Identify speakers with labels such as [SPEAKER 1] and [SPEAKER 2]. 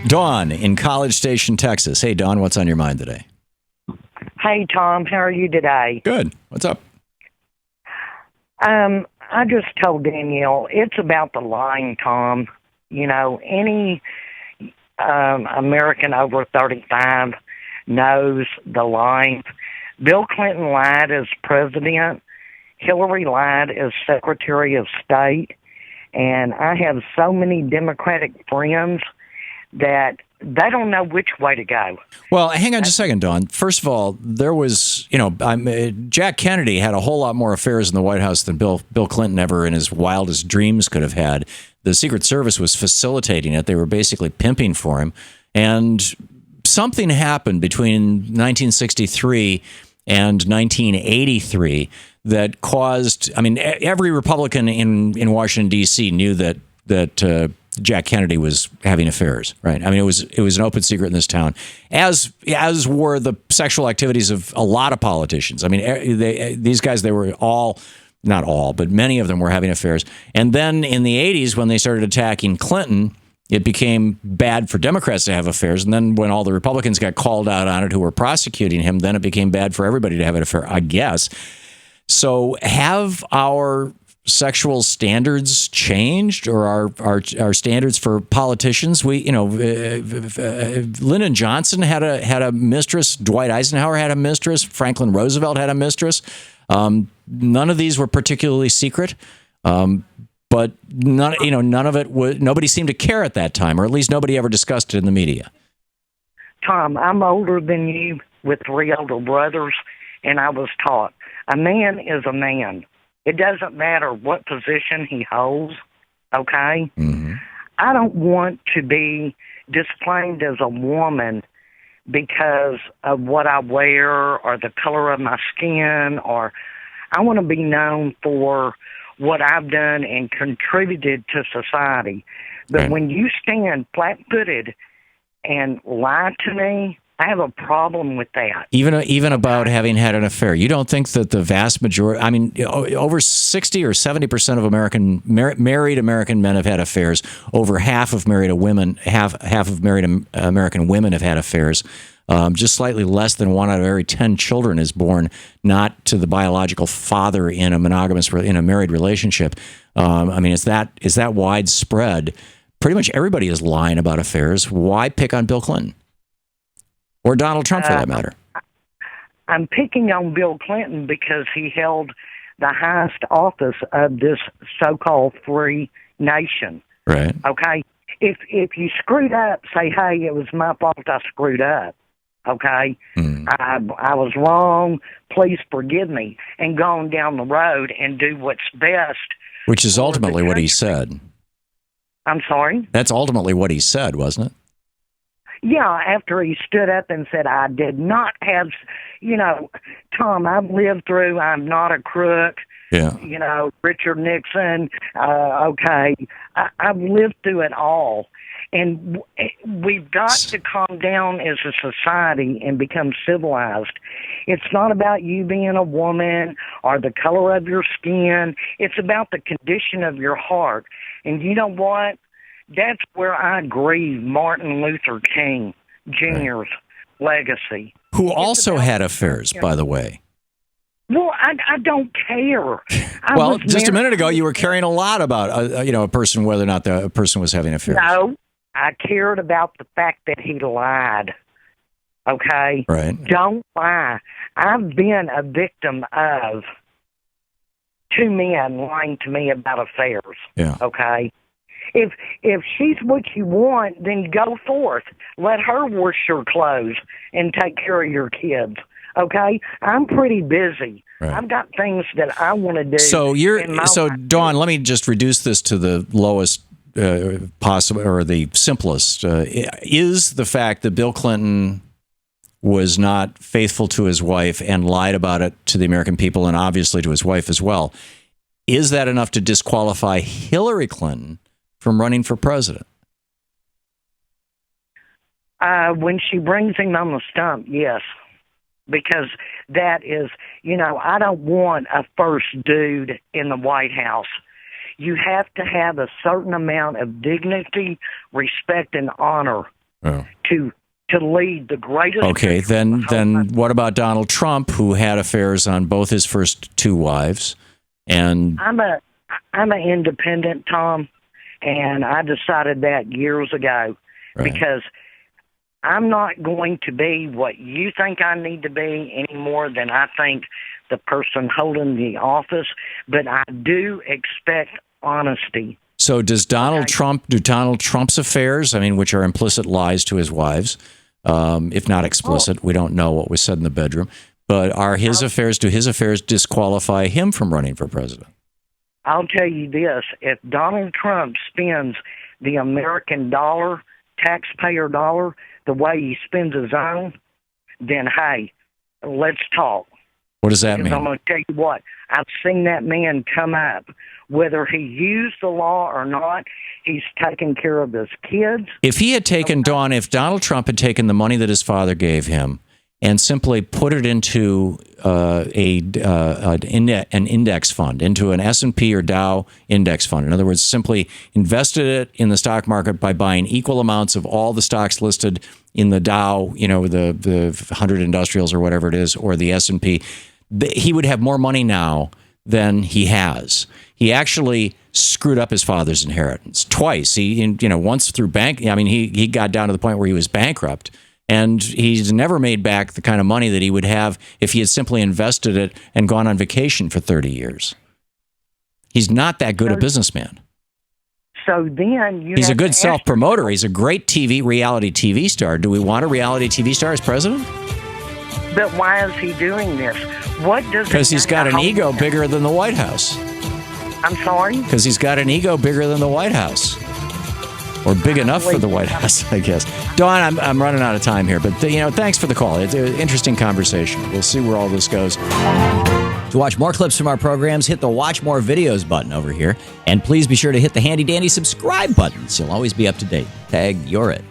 [SPEAKER 1] Dawn in College Station, Texas. Hey, Dawn, what's on your mind today?
[SPEAKER 2] Hey, Tom, how are you today?
[SPEAKER 1] Good. What's up?
[SPEAKER 2] I just told Danielle, it's about the lying, Tom. You know, any American over 35 knows the lying. Bill Clinton lied as president. Hillary lied as Secretary of State. And I have so many Democratic friends that they don't know which way to go.
[SPEAKER 1] Well, hang on just a second, Dawn. First of all, there was, Jack Kennedy had a whole lot more affairs in the White House than Bill Clinton ever in his wildest dreams could have had. The Secret Service was facilitating it. They were basically pimping for him. And something happened between 1963 and 1983 that caused, every Republican in Washington, D.C. knew that Jack Kennedy was having affairs, right? It was an open secret in this town, as were the sexual activities of a lot of politicians. These guys, they were all, not all, but many of them were having affairs. And then in the 80s, when they started attacking Clinton, it became bad for Democrats to have affairs. And then when all the Republicans got called out on it who were prosecuting him, then it became bad for everybody to have an affair, I guess. So have our sexual standards changed, or our standards for politicians? Lyndon Johnson had a mistress. Dwight Eisenhower had a mistress. Franklin Roosevelt had a mistress. None of these were particularly secret, but none of it was. Nobody seemed to care at that time, or at least nobody ever discussed it in the media.
[SPEAKER 2] Tom, I'm older than you with 3 older brothers, and I was taught a man is a man. It doesn't matter what position he holds, okay?
[SPEAKER 1] Mm-hmm.
[SPEAKER 2] I don't want to be disclaimed as a woman because of what I wear or the color of my skin, or I want to be known for what I've done and contributed to society. But
[SPEAKER 1] Right.
[SPEAKER 2] when you stand flat-footed and lie to me, I have a problem with that.
[SPEAKER 1] Even about having had an affair. You don't think that the vast majority, over 60 or 70% of married American men have had affairs. Over half of married women, half of married American women have had affairs. Just slightly less than 1 out of every 10 children is born not to the biological father in a married relationship. Is that widespread? Pretty much everybody is lying about affairs. Why pick on Bill Clinton? Or Donald Trump, for that matter?
[SPEAKER 2] I'm picking on Bill Clinton because he held the highest office of this so-called free nation.
[SPEAKER 1] Right.
[SPEAKER 2] Okay? If you screwed up, say, hey, it was my fault I screwed up. Okay? I was wrong. Please forgive me. And go on down the road and do what's best.
[SPEAKER 1] Which is ultimately what he said.
[SPEAKER 2] I'm sorry?
[SPEAKER 1] That's ultimately what he said, wasn't it?
[SPEAKER 2] Yeah, after he stood up and said, I did not have, Tom, I'm not a crook.
[SPEAKER 1] Yeah.
[SPEAKER 2] Richard Nixon, okay. I've lived through it all. And we've got to calm down as a society and become civilized. It's not about you being a woman or the color of your skin. It's about the condition of your heart. And you know what? That's where I grieve Martin Luther King Jr.'s legacy.
[SPEAKER 1] Who also had affairs, by the way.
[SPEAKER 2] Well, I don't care.
[SPEAKER 1] Just a minute ago, you were caring a lot about, a person, whether or not the person was having affairs.
[SPEAKER 2] No, I cared about the fact that he lied. Okay?
[SPEAKER 1] Right.
[SPEAKER 2] Don't lie. I've been a victim of 2 men lying to me about affairs.
[SPEAKER 1] Yeah.
[SPEAKER 2] Okay? If she's what you want, then go forth. Let her wash your clothes and take care of your kids. Okay? I'm pretty busy. Right. I've got things that I want to do.
[SPEAKER 1] So Dawn, let me just reduce this to the lowest possible, or the simplest. Is the fact that Bill Clinton was not faithful to his wife and lied about it to the American people, and obviously to his wife as well, is that enough to disqualify Hillary Clinton from running for president?
[SPEAKER 2] When she brings him on the stump, yes. Because that is, I don't want a first dude in the White House. You have to have a certain amount of dignity, respect, and honor
[SPEAKER 1] Oh.
[SPEAKER 2] to lead the greatest.
[SPEAKER 1] Okay, then what about Donald Trump, who had affairs on both his first two wives? And
[SPEAKER 2] I'm an independent, Tom, and I decided that years ago because I'm not going to be what you think I need to be any more than I think the person holding the office, but I do expect honesty.
[SPEAKER 1] So do Donald Trump's affairs, I mean, which are implicit lies to his wives, if not explicit, we don't know what was said in the bedroom, but do his affairs disqualify him from running for president?
[SPEAKER 2] I'll tell you this, if Donald Trump spends the American dollar, taxpayer dollar, the way he spends his own, then hey, let's talk.
[SPEAKER 1] What does that mean?
[SPEAKER 2] I'm going to tell you what, I've seen that man come up. Whether he used the law or not, he's taking care of his kids.
[SPEAKER 1] If he had taken, Dawn, if Donald Trump had taken the money that his father gave him and simply put it into an index fund, into an S&P or Dow index fund, in other words, simply invested it in the stock market by buying equal amounts of all the stocks listed in the Dow, the 100 industrials or whatever it is, or the S&P, he would have more money now than he has. He actually screwed up his father's inheritance twice. Once through he got down to the point where he was bankrupt, and he's never made back the kind of money that he would have if he had simply invested it and gone on vacation for 30 years. He's not that good a businessman.
[SPEAKER 2] So then
[SPEAKER 1] he's a good self-promoter. He's a great reality TV star. Do we want a reality TV star as president?
[SPEAKER 2] But why is he doing this?
[SPEAKER 1] Because he's got an ego bigger than the White House.
[SPEAKER 2] I'm sorry?
[SPEAKER 1] Because he's got an ego bigger than the White House. Or big enough for the White House, I guess. Dawn, I'm running out of time here, but thanks for the call. It's an interesting conversation. We'll see where all this goes. To watch more clips from our programs, hit the Watch More Videos button over here. And please be sure to hit the handy-dandy subscribe button so you'll always be up to date. Tag, you're it.